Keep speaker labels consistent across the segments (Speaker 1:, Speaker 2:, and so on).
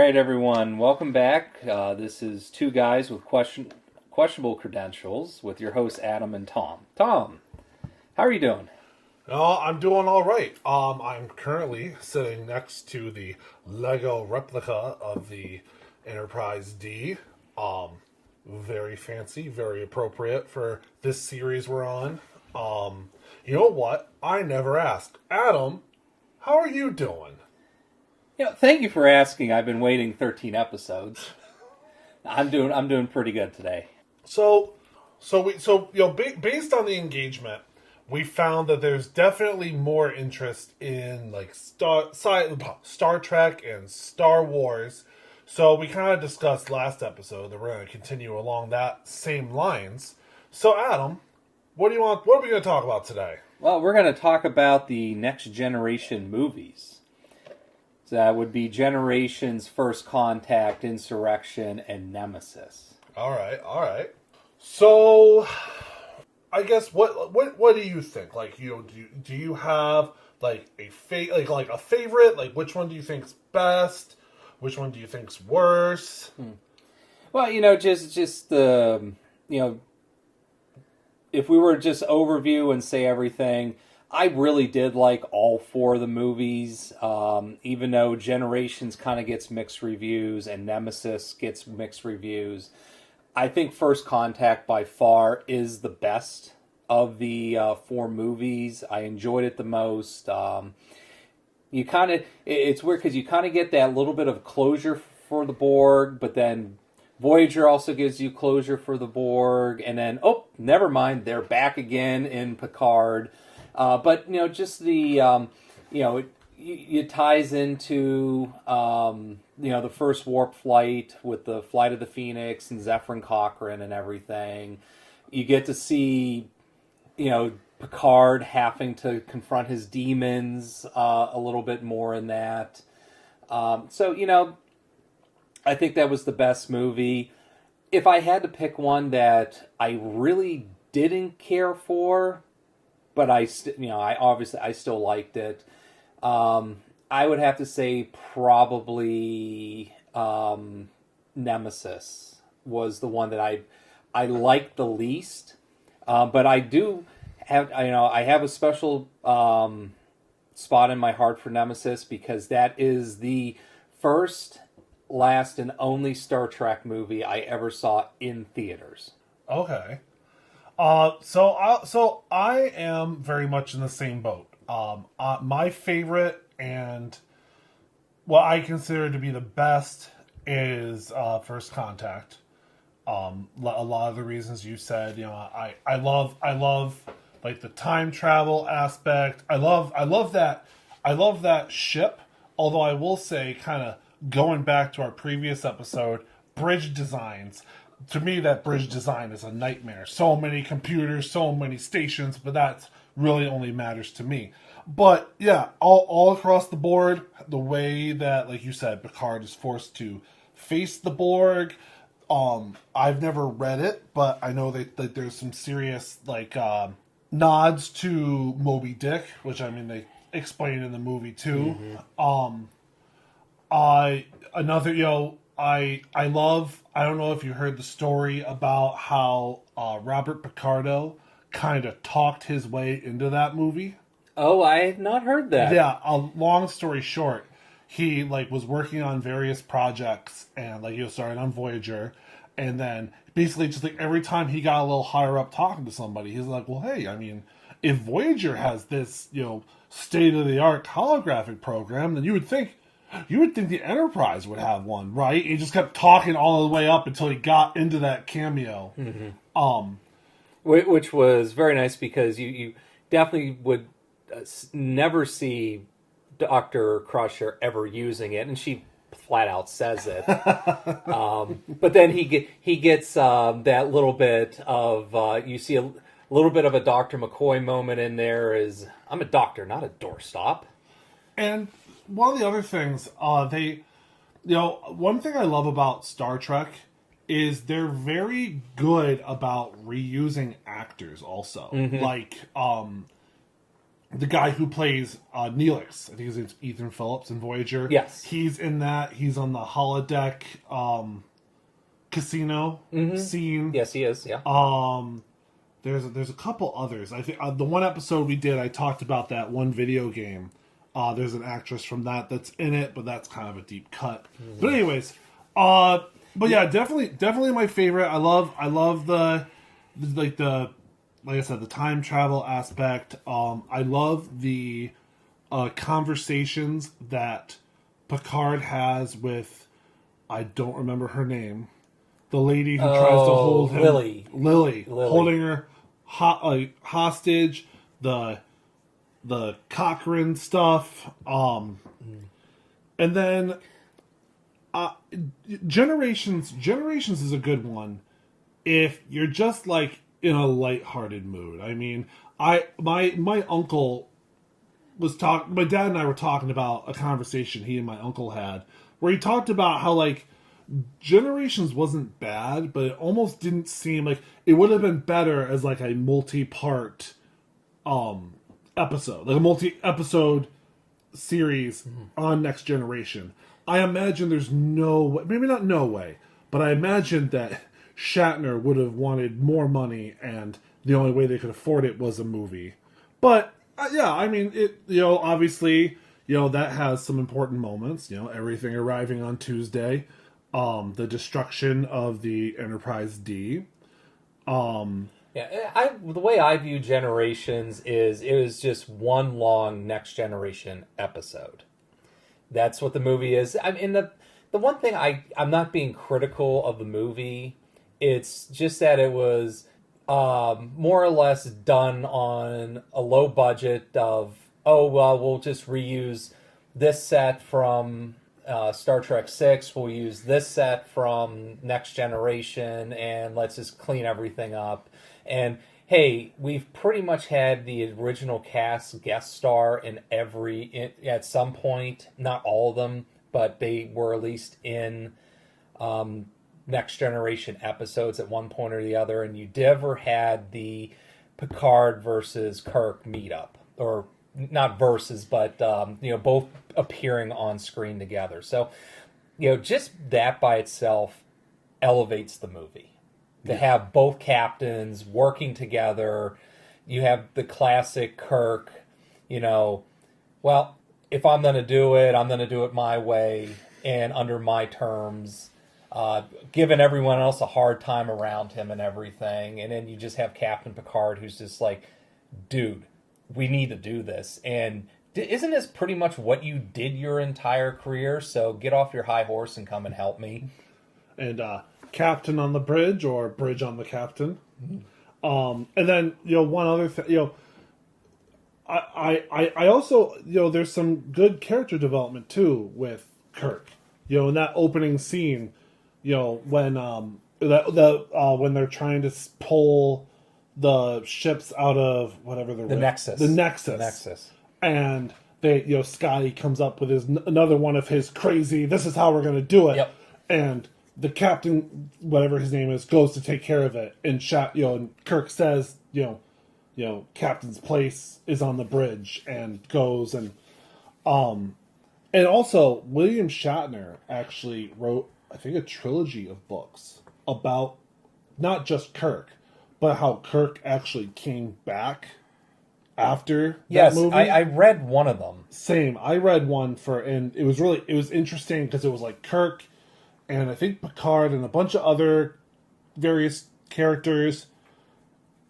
Speaker 1: right, everyone. Welcome back. This is Two Guys with Questionable Credentials with your hosts, Adam and Tom. Tom, how are you doing?
Speaker 2: I'm doing all right. I'm currently sitting next to the Lego replica of the Enterprise D. Very fancy, very appropriate for this series we're on. You know what? I never asked. Adam, how are you doing?
Speaker 1: Thank you for asking. I've been waiting 13 episodes. I'm doing pretty good today.
Speaker 2: Based on the engagement, we found that there's definitely more interest in like Star Trek and Star Wars. So we kind of discussed last episode that we're going to continue along that same lines. So Adam, what do you want? What are we going to talk about today?
Speaker 1: Well, we're going to talk about the next generation movies. So that would be Generations, First Contact, Insurrection, and Nemesis.
Speaker 2: All right. So, I guess what do you think? Like, do you have like a favorite? Like, which one do you think's best? Which one do you think's worse?
Speaker 1: Well, just the if we were to just overview and say everything, I really did like all four of the movies, even though Generations kind of gets mixed reviews and Nemesis gets mixed reviews. I think First Contact by far is the best of the four movies. I enjoyed it the most. It's weird because you kind of get that little bit of closure for the Borg, but then Voyager also gives you closure for the Borg, and then, never mind, they're back again in Picard. But just the it ties into the first warp flight with the Flight of the Phoenix and Zephyr Cochrane and everything. You get to see Picard having to confront his demons a little bit more in that. I think that was the best movie. If I had to pick one that I really didn't care for, but I still liked it. I would have to say probably Nemesis was the one that I liked the least. But I do have I have a special spot in my heart for Nemesis because that is the first, last, and only Star Trek movie I ever saw in theaters.
Speaker 2: Okay. So I am very much in the same boat. My favorite and what I consider to be the best is First Contact. A lot of the reasons you said, I love like the time travel aspect. I love that ship. Although I will say, kind of going back to our previous episode, bridge designs. To me, that bridge design is a nightmare. So many computers, so many stations, but that really only matters to me. But yeah, all across the board, the way that, like you said, Picard is forced to face the Borg. I've never read it, but I know that there's some serious nods to Moby Dick, which they explain in the movie too. Mm-hmm. I don't know if you heard the story about how Robert Picardo kind of talked his way into that movie.
Speaker 1: Oh, I have not heard that.
Speaker 2: Yeah, a long story short, he was working on various projects and he was starting on Voyager, and then basically just every time he got a little higher up talking to somebody, he's like, well, hey, if Voyager has this, state of the art holographic program, then you would think the Enterprise would have one, right? He just kept talking all the way up until he got into that cameo.
Speaker 1: Mm-hmm. Which was very nice because you definitely would never see Dr. Crusher ever using it, and she flat out says it. But then he gets that little bit of you see a little bit of a Dr. McCoy moment in there. Is I'm a doctor, not a doorstop.
Speaker 2: And one of the other things one thing I love about Star Trek is they're very good about reusing actors also. Mm-hmm. the guy who plays Neelix, I think his name's Ethan Phillips in Voyager.
Speaker 1: Yes.
Speaker 2: He's in that. He's on the holodeck casino scene.
Speaker 1: Yes, he is. Yeah.
Speaker 2: There's a couple others. I think the one episode we did, I talked about that one video game. There's an actress from that's in it, but that's kind of a deep cut. But anyways, but yeah, definitely my favorite. I love the like I said, the time travel aspect. I love the conversations that Picard has with, I don't remember her name, the lady who tries to hold him. Lily. Holding her hostage, the Cochrane stuff, and then Generations is a good one if you're just like in a lighthearted mood. I mean, my uncle was my dad and I were talking about a conversation he and my uncle had where he talked about how like Generations wasn't bad, but it almost didn't seem like it would have been better as like a multi-part episode, like a multi-episode series on Next Generation. I imagine there's no way, maybe not no way, but I imagine that Shatner would have wanted more money, and the only way they could afford it was a movie. But yeah, I mean, it, obviously, that has some important moments. Everything arriving on Tuesday, the destruction of the Enterprise D.
Speaker 1: Yeah, the way I view Generations is it was just one long Next Generation episode. That's what the movie is. I mean, the one thing I'm not being critical of the movie. It's just that it was more or less done on a low budget of, we'll just reuse this set from Star Trek 6, we'll use this set from Next Generation, and let's just clean everything up. And hey, we've pretty much had the original cast guest star in at some point, not all of them, but they were at least in Next Generation episodes at one point or the other, and you never had the Picard versus Kirk meetup, or not versus, but both appearing on screen together. So, just that by itself elevates the movie. To have both captains working together, you have the classic Kirk, well, if I'm going to do it, I'm going to do it my way and under my terms. Giving everyone else a hard time around him and everything. And then you just have Captain Picard who's just like, dude, we need to do this. And isn't this pretty much what you did your entire career? So get off your high horse and come and help me. And
Speaker 2: Captain on the bridge, or bridge on the captain. And then, one other thing, I also, there's some good character development too with Kirk. In that opening scene, when when they're trying to pull the ships out of whatever they're
Speaker 1: the
Speaker 2: with.
Speaker 1: Nexus,
Speaker 2: and they, Scotty comes up with another one of his crazy, this is how we're going to do it.
Speaker 1: Yep.
Speaker 2: And the captain, whatever his name is, goes to take care of it, and and Kirk says, Captain's place is on the bridge, and goes and also William Shatner actually wrote, I think, a trilogy of books about not just Kirk, but how Kirk actually came back after that movie.
Speaker 1: I read one of them.
Speaker 2: Same, I read one and it was interesting because it was like Kirk and I think Picard and a bunch of other various characters,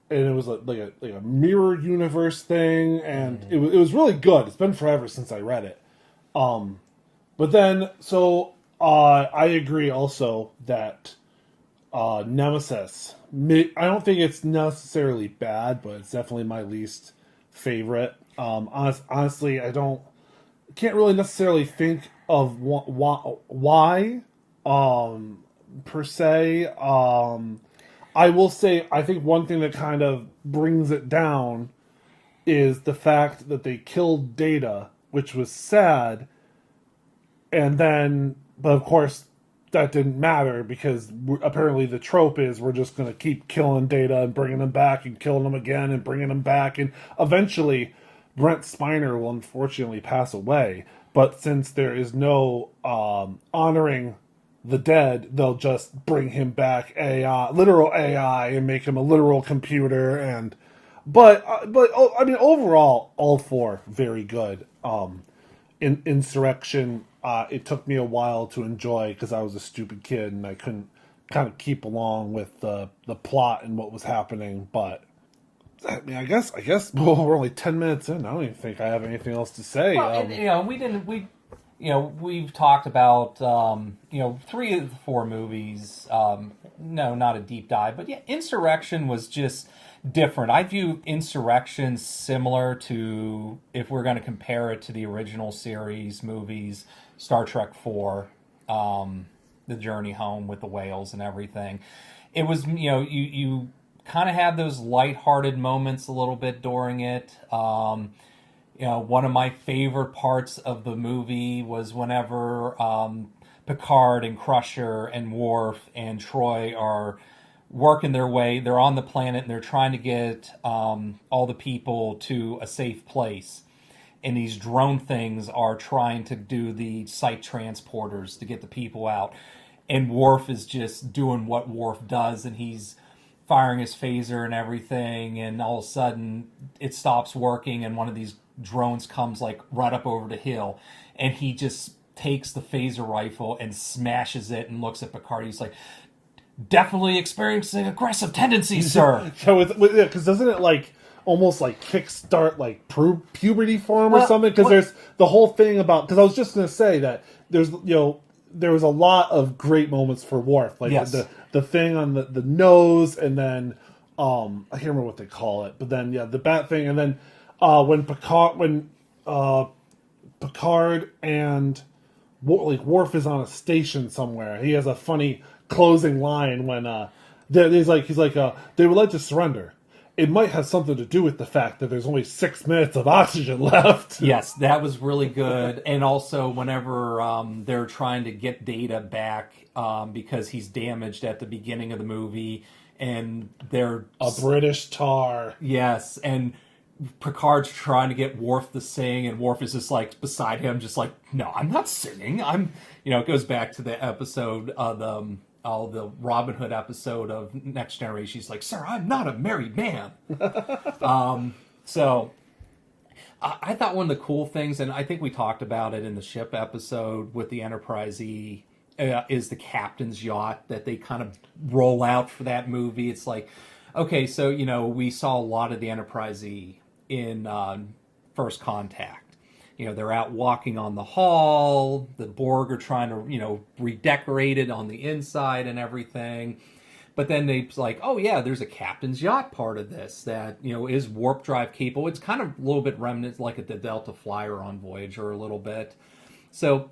Speaker 2: and it was like a mirror universe thing, and it was really good. It's been forever since I read it. But then, so I agree also that Nemesis, I don't think it's necessarily bad, but it's definitely my least favorite. Honestly, can't really necessarily think of why. Per se, I will say I think one thing that kind of brings it down is the fact that they killed Data, which was sad, and then, but of course that didn't matter because apparently the trope is we're just going to keep killing Data and bringing him back and killing him again and bringing him back, and eventually Brent Spiner will unfortunately pass away. But since there is no honoring the dead, they'll just bring him back AI, literal AI, and make him a literal computer. And I mean, overall, all four very good. Insurrection, it took me a while to enjoy because I was a stupid kid and I couldn't kind of keep along with the plot and what was happening. But I mean, I guess well, we're only 10 minutes in. I don't even think I have anything else to say.
Speaker 1: Well, we've talked about, 3 of the 4 movies. No, not a deep dive, but yeah, Insurrection was just different. I view Insurrection similar to, if we're going to compare it to the original series movies, Star Trek 4, The Journey Home with the whales and everything. It was, you kind of have those lighthearted moments a little bit during it. One of my favorite parts of the movie was whenever Picard and Crusher and Worf and Troy are working their way. They're on the planet and they're trying to get all the people to a safe place. And these drone things are trying to do the site transporters to get the people out. And Worf is just doing what Worf does, and he's firing his phaser and everything, and all of a sudden it stops working, and one of these drones comes like right up over the hill, and he just takes the phaser rifle and smashes it and looks at Picard. He's like, definitely experiencing aggressive tendencies, sir.
Speaker 2: So because doesn't it like almost like kickstart like puberty for him or something? Because there's the whole thing about, because I was just going to say that there's there was a lot of great moments for Worf, like
Speaker 1: yes.
Speaker 2: the thing on the nose, and then I can't remember what they call it, but then the bat thing, and then when Picard and Worf is on a station somewhere, he has a funny closing line when he's like they would like to surrender. It might have something to do with the fact that there's only 6 minutes of oxygen left.
Speaker 1: Yes, that was really good. And also whenever they're trying to get Data back because he's damaged at the beginning of the movie, and they're
Speaker 2: a British tar.
Speaker 1: Yes, and Picard's trying to get Worf to sing, and Worf is just like beside him, just like, no, I'm not singing. It goes back to the episode of the Robin Hood episode of Next Generation. He's like, sir, I'm not a married man. So I thought one of the cool things, and I think we talked about it in the ship episode with the Enterprise E, is the captain's yacht that they kind of roll out for that movie. It's like, okay, so, we saw a lot of the Enterprise E in First Contact. They're out walking on the hall. The Borg are trying to, redecorate it on the inside and everything. But then they're like, oh, yeah, there's a captain's yacht part of this that, is warp drive capable. It's kind of a little bit remnant like the Delta Flyer on Voyager a little bit. So,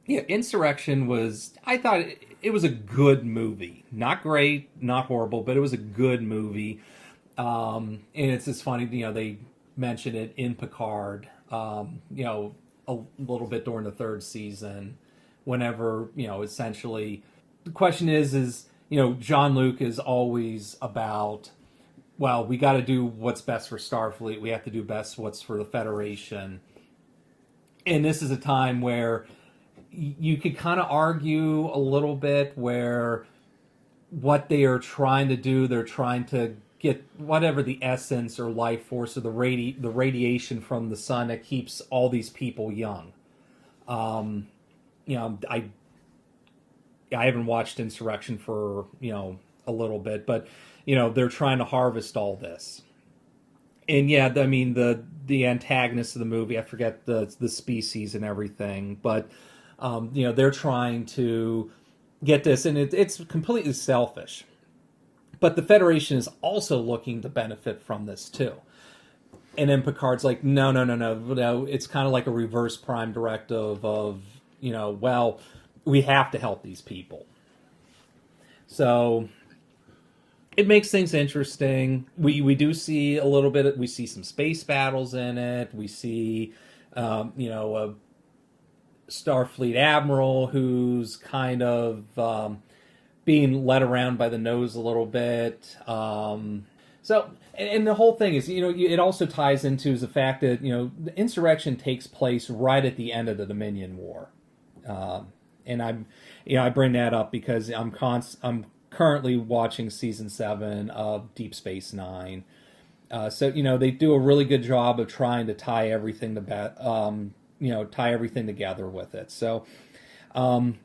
Speaker 1: yeah, Insurrection was, I thought it was a good movie. Not great, not horrible, but it was a good movie. And it's just funny, they mention it in Picard. A little bit during the 3rd season, whenever, essentially the question is, Jean-Luc is always about, well, we got to do what's best for Starfleet. We have to do best what's for the Federation. And this is a time where you could kind of argue a little bit where what they are trying to do, they're trying to get whatever the essence or life force or the radiation from the sun that keeps all these people young. I haven't watched Insurrection for, a little bit, but, they're trying to harvest all this. And yeah, I mean, the antagonist of the movie, I forget the species and everything, but, they're trying to get this, and it's completely selfish. But the Federation is also looking to benefit from this too. And then Picard's like, no. It's kind of like a reverse prime directive of, well, we have to help these people. So it makes things interesting. We do see a little bit, we see some space battles in it. We see, a Starfleet admiral who's kind of being led around by the nose a little bit. So, and the whole thing is, it also ties into the fact that, the insurrection takes place right at the end of the Dominion War. And I bring that up because I'm currently watching season 7 of Deep Space Nine. So, they do a really good job of trying to tie everything tie everything together with it. So, like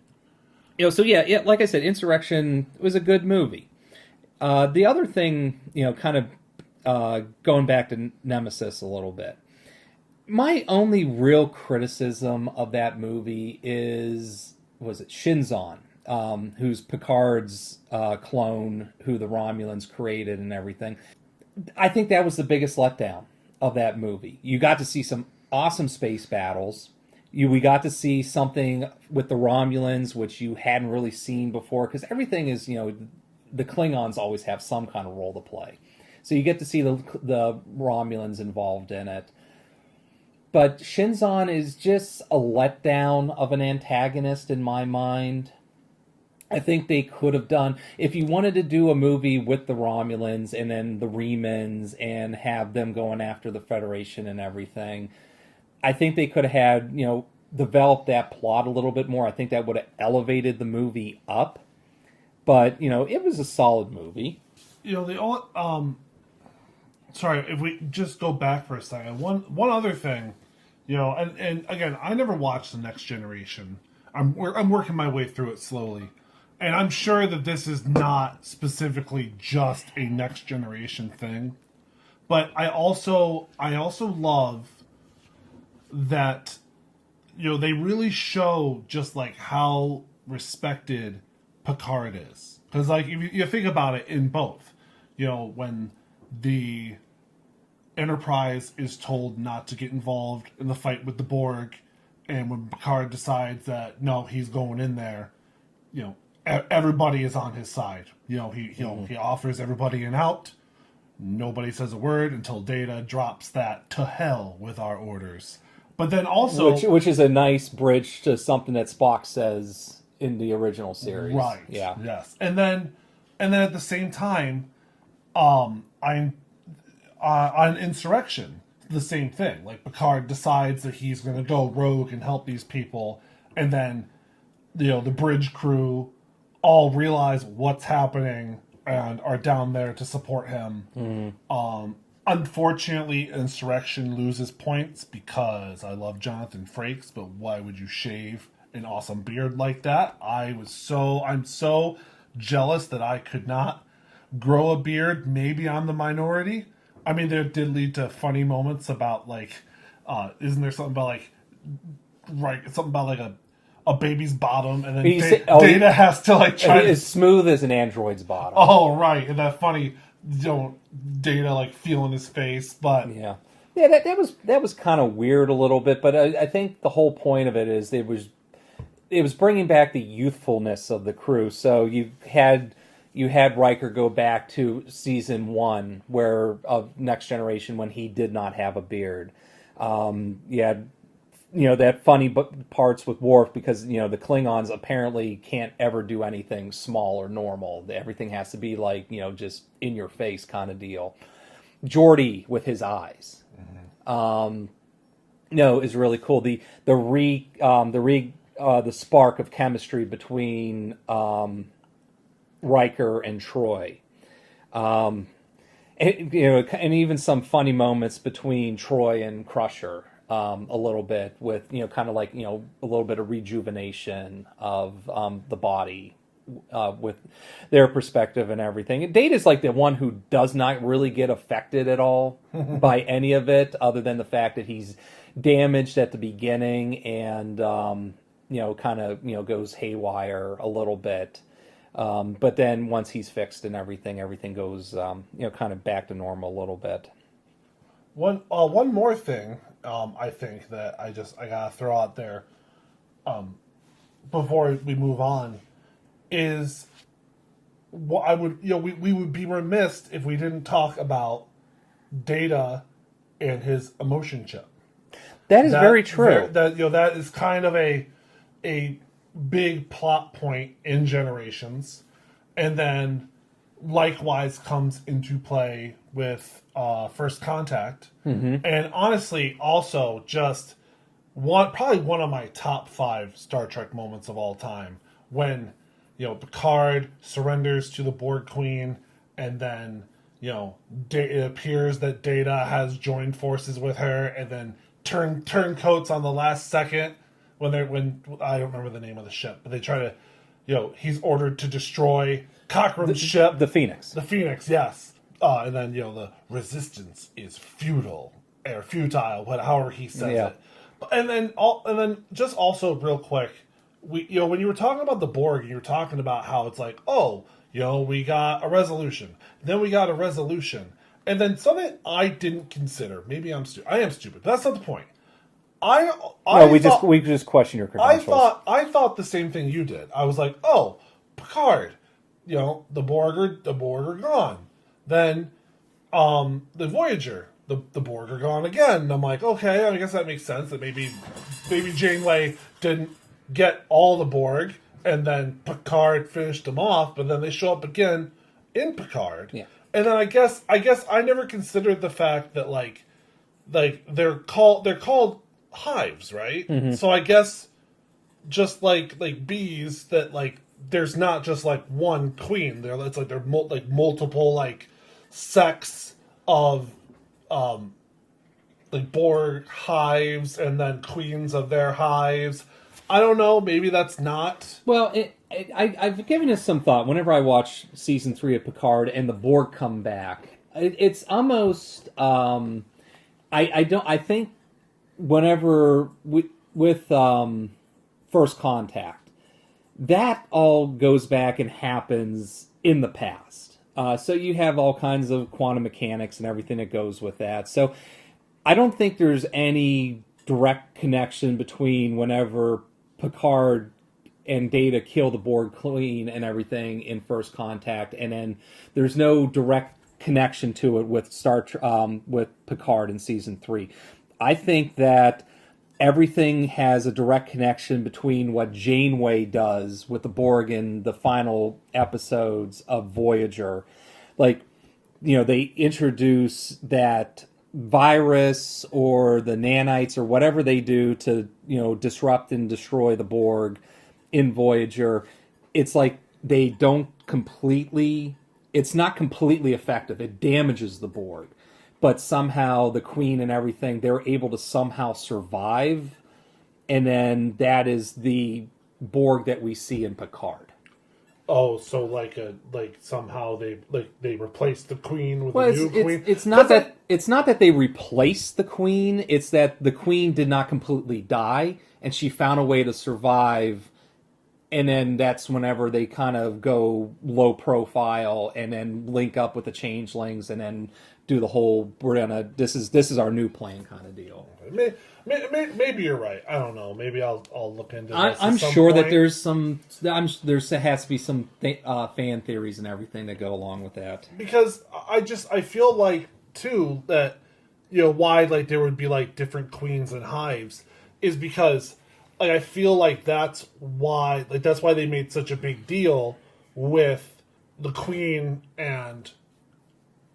Speaker 1: I said, Insurrection was a good movie. The other thing, kind of going back to Nemesis a little bit. My only real criticism of that movie was it Shinzon, who's Picard's clone, who the Romulans created and everything. I think that was the biggest letdown of that movie. You got to see some awesome space battles. We got to see something with the Romulans, which you hadn't really seen before, because everything is, the Klingons always have some kind of role to play. So you get to see the Romulans involved in it. But Shinzon is just a letdown of an antagonist in my mind. I think they could have done, if you wanted to do a movie with the Romulans and then the Remans and have them going after the Federation and everything, I think they could have had, developed that plot a little bit more. I think that would have elevated the movie up. But, it was a solid movie.
Speaker 2: Sorry, if we just go back for a second. One other thing, and again, I never watched The Next Generation. I'm working my way through it slowly. And I'm sure that this is not specifically just a Next Generation thing. But I also love that, they really show just like how respected Picard is. Because like if you think about it in both, when the Enterprise is told not to get involved in the fight with the Borg, and when Picard decides that no, he's going in there, everybody is on his side. He offers everybody an out. Nobody says a word until Data drops that "to hell with our orders." But then also,
Speaker 1: which is a nice bridge to something that Spock says in the original series,
Speaker 2: right?
Speaker 1: Yeah,
Speaker 2: yes. And then at the same time, I'm on Insurrection, the same thing. Like Picard decides that he's going to go rogue and help these people, and then the bridge crew all realize what's happening and are down there to support him. Mm-hmm. Unfortunately, Insurrection loses points because I love Jonathan Frakes, but why would you shave an awesome beard like that? I'm so jealous that I could not grow a beard. Maybe I'm the minority. I mean, there did lead to funny moments about isn't there something about a baby's bottom, and then Data has to try
Speaker 1: as smooth as an android's bottom.
Speaker 2: Oh, right, and that funny, Data feeling his face, but
Speaker 1: yeah, that was kind of weird a little bit, but I think the whole point of it is it was bringing back the youthfulness of the crew. So you had Riker go back to season 1 of Next Generation when he did not have a beard. You had that funny parts with Worf because the Klingons apparently can't ever do anything small or normal. Everything has to be just in your face kind of deal. Geordi with his eyes, is really cool. The spark of chemistry between Riker and Troy. And even some funny moments between Troy and Crusher. A little bit with kind of a little bit of rejuvenation of the body with their perspective and everything. And Data's the one who does not really get affected at all by any of it, other than the fact that he's damaged at the beginning and kind of goes haywire a little bit. But then once he's fixed and everything goes kind of back to normal a little bit.
Speaker 2: One more thing, I think that I gotta throw out there, before we move on, is what I would, we would be remiss if we didn't talk about Data and his emotion chip.
Speaker 1: That is very true.
Speaker 2: That is kind of a big plot point in Generations, and then likewise comes into play with First Contact, and honestly, also just probably one of my top 5 Star Trek moments of all time when Picard surrenders to the Borg Queen, and then it appears that Data has joined forces with her, and then turncoats on the last second when I don't remember the name of the ship, but they try to he's ordered to destroy Cochrane's ship,
Speaker 1: the Phoenix.
Speaker 2: the Phoenix, yes, and then the resistance is futile, however he says it. And then just also real quick, when you were talking about the Borg, you were talking about how it's like, we got a resolution, then we got a resolution, and then something I didn't consider. Maybe I am stupid, but that's not the point.
Speaker 1: We just question your credentials.
Speaker 2: I thought the same thing you did. I was like, Picard, the Borg are gone. Then, the Voyager, the Borg are gone again. And I'm like, okay, I guess that makes sense that maybe Janeway didn't get all the Borg, and then Picard finished them off, but then they show up again in Picard.
Speaker 1: Yeah.
Speaker 2: And then I guess I never considered the fact that like they're called hives, right? Mm-hmm. So I guess just like bees, that like there's not just like one queen. It's like they're multiple like sects of like Borg hives, and then queens of their hives. I don't know. Maybe that's not.
Speaker 1: Well, I've given it some thought. Whenever I watch season 3 of Picard and the Borg come back, it's almost. I think whenever with First Contact, that all goes back and happens in the past. So you have all kinds of quantum mechanics and everything that goes with that. So I don't think there's any direct connection between whenever Picard and Data kill the Borg Queen and everything in First Contact, and then there's no direct connection to it with with Picard in season 3. I think that everything has a direct connection between what Janeway does with the Borg in the final episodes of Voyager. Like, they introduce that virus or the nanites or whatever they do to, disrupt and destroy the Borg in Voyager. It's like they don't completely... It's not completely effective. It damages the Borg. But somehow the Queen and everything, they're able to somehow survive. And then that is the Borg that we see in Picard.
Speaker 2: Oh, so like somehow they replaced the Queen with a new Queen?
Speaker 1: It's not that they replaced the Queen. It's that the Queen did not completely die, and she found a way to survive. And then that's whenever they kind of go low profile and then link up with the changelings and then do the whole this is our new plan kind of deal.
Speaker 2: Maybe you're right. I don't know. Maybe I'll look into this.
Speaker 1: I'm sure that there's some. There has to be some fan theories and everything that go along with that.
Speaker 2: Because I feel like too that why like there would be like different queens and hives is because. Like, I feel like that's why they made such a big deal with the Queen and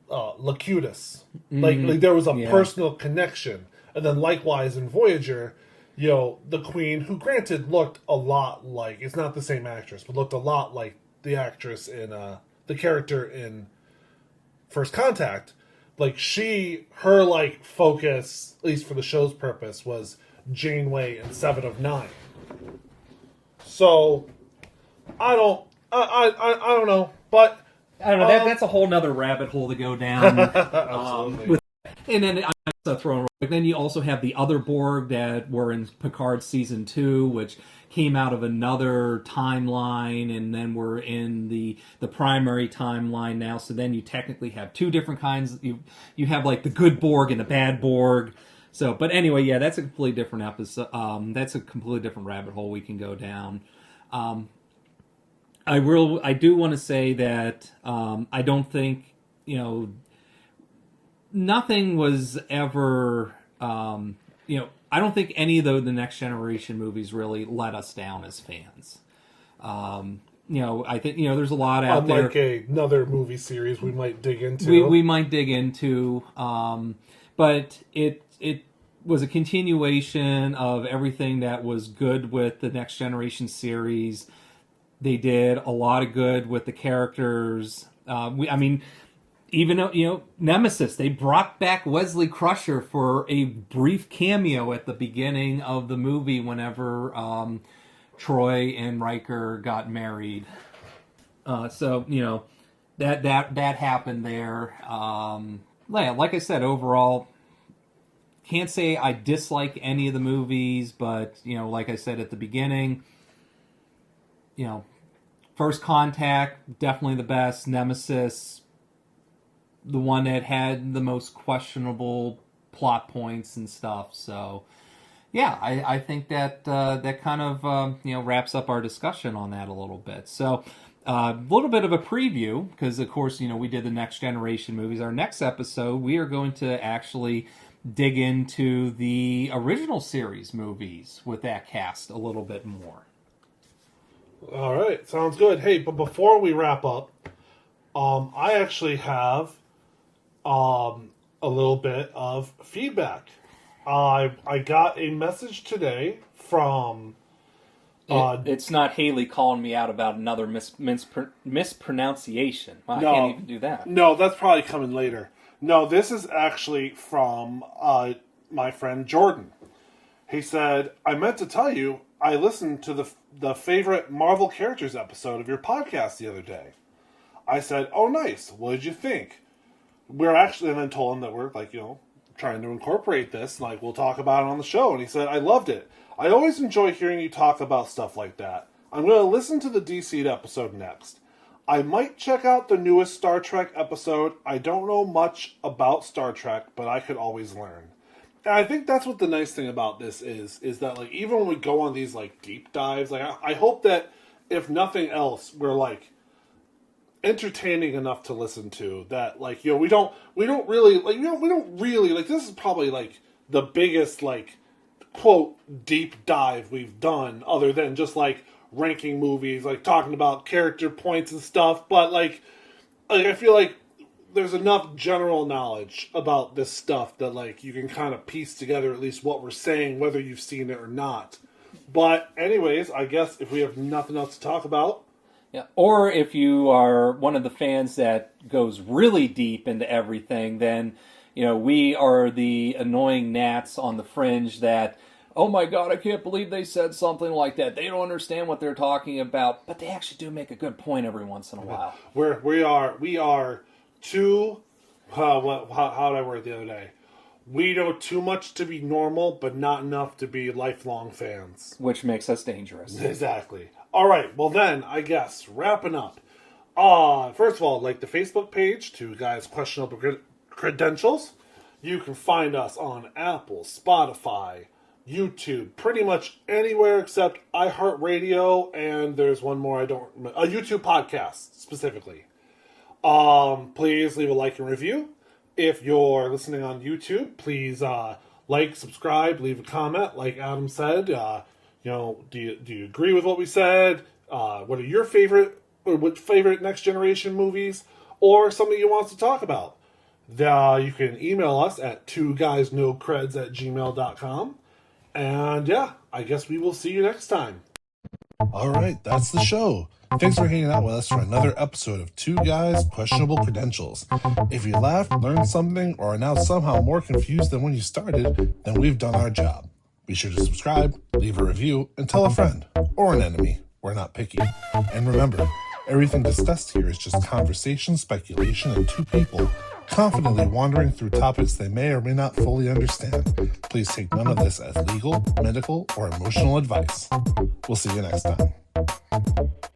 Speaker 2: Locutus. Mm-hmm. Like there was a personal connection, and then likewise in Voyager, the Queen, who granted looked a lot like, it's not the same actress, but looked a lot like the actress in the character in First Contact. Like her like focus, at least for the show's purpose, was Janeway and 7 of 9. So I don't know, but
Speaker 1: I don't know. That's a whole nother rabbit hole to go down. And then I'm also throwing. Then you also have the other Borg that were in Picard season 2, which came out of another timeline, and then we're in the primary timeline now. So then you technically have 2 different kinds. You have like the good Borg and the bad Borg. So, but anyway, yeah, that's a completely different episode. That's a completely different rabbit hole we can go down. I do want to say that I don't think nothing was ever. I don't think any of the Next Generation movies really let us down as fans. I think there's a lot out there.
Speaker 2: Unlike another movie series we might dig into.
Speaker 1: We might dig into, but it was a continuation of everything that was good with the Next Generation series. They did a lot of good with the characters. Even Nemesis, they brought back Wesley Crusher for a brief cameo at the beginning of the movie whenever Troy and Riker got married. So that happened there. Like I said, overall, can't say I dislike any of the movies, but like I said at the beginning, First Contact, definitely the best. Nemesis, the one that had the most questionable plot points and stuff. So, yeah, I think that that kind of wraps up our discussion on that a little bit. So, a little bit of a preview, because of course we did the Next Generation movies. Our next episode, we are going to actually dig into the original series movies with that cast a little bit more.
Speaker 2: All right, sounds good. Hey, but before we wrap up, I actually have a little bit of feedback. I got a message today from...
Speaker 1: it's not Haley calling me out about another mispronunciation. I can't even do that.
Speaker 2: No, that's probably coming later. No, this is actually from my friend Jordan. He said, I meant to tell you, I listened to the favorite Marvel characters episode of your podcast the other day. I said, oh, nice. What did you think? We're actually, and then told him that we're trying to incorporate this. Like, we'll talk about it on the show. And he said, I loved it. I always enjoy hearing you talk about stuff like that. I'm going to listen to the DC'd episode next. I might check out the newest Star Trek episode. I don't know much about Star Trek, but I could always learn. And I think that's what the nice thing about this is that even when we go on these deep dives, I hope that if nothing else, we're entertaining enough to listen to, that we don't really this is probably the biggest quote deep dive we've done, other than just ranking movies, talking about character points and stuff. But I feel like there's enough general knowledge about this stuff that you can kind of piece together at least what we're saying, whether you've seen it or not. But anyways, I guess if we have nothing else to talk about,
Speaker 1: yeah. Or if you are one of the fans that goes really deep into everything, then we are the annoying gnats on the fringe that, oh my god, I can't believe they said something like that. They don't understand what they're talking about, but they actually do make a good point every once in a while.
Speaker 2: We are too... how did I word it the other day? We know too much to be normal, but not enough to be lifelong fans.
Speaker 1: Which makes us dangerous.
Speaker 2: Exactly. All right, well then, I guess, wrapping up. First of all, the Facebook page, Two Guys Questionable Credentials. You can find us on Apple, Spotify, YouTube, pretty much anywhere except iHeartRadio, and there's one more a YouTube podcast specifically. Please leave a like and review. If you're listening on YouTube, please subscribe, leave a comment. Like Adam said, do you agree with what we said? What are your favorite Next Generation movies, or something you want us to talk about? You can email us at twoguysnocreds@gmail.com. And yeah, I guess we will see you next time. All right, that's the show. Thanks for hanging out with us for another episode of Two Guys Questionable Credentials. If you laughed, learned something, or are now somehow more confused than when you started, then we've done our job. Be sure to subscribe, leave a review, and tell a friend or an enemy. We're not picky. And remember, everything discussed here is just conversation, speculation, and two people confidently wandering through topics they may or may not fully understand. Please take none of this as legal, medical, or emotional advice. We'll see you next time.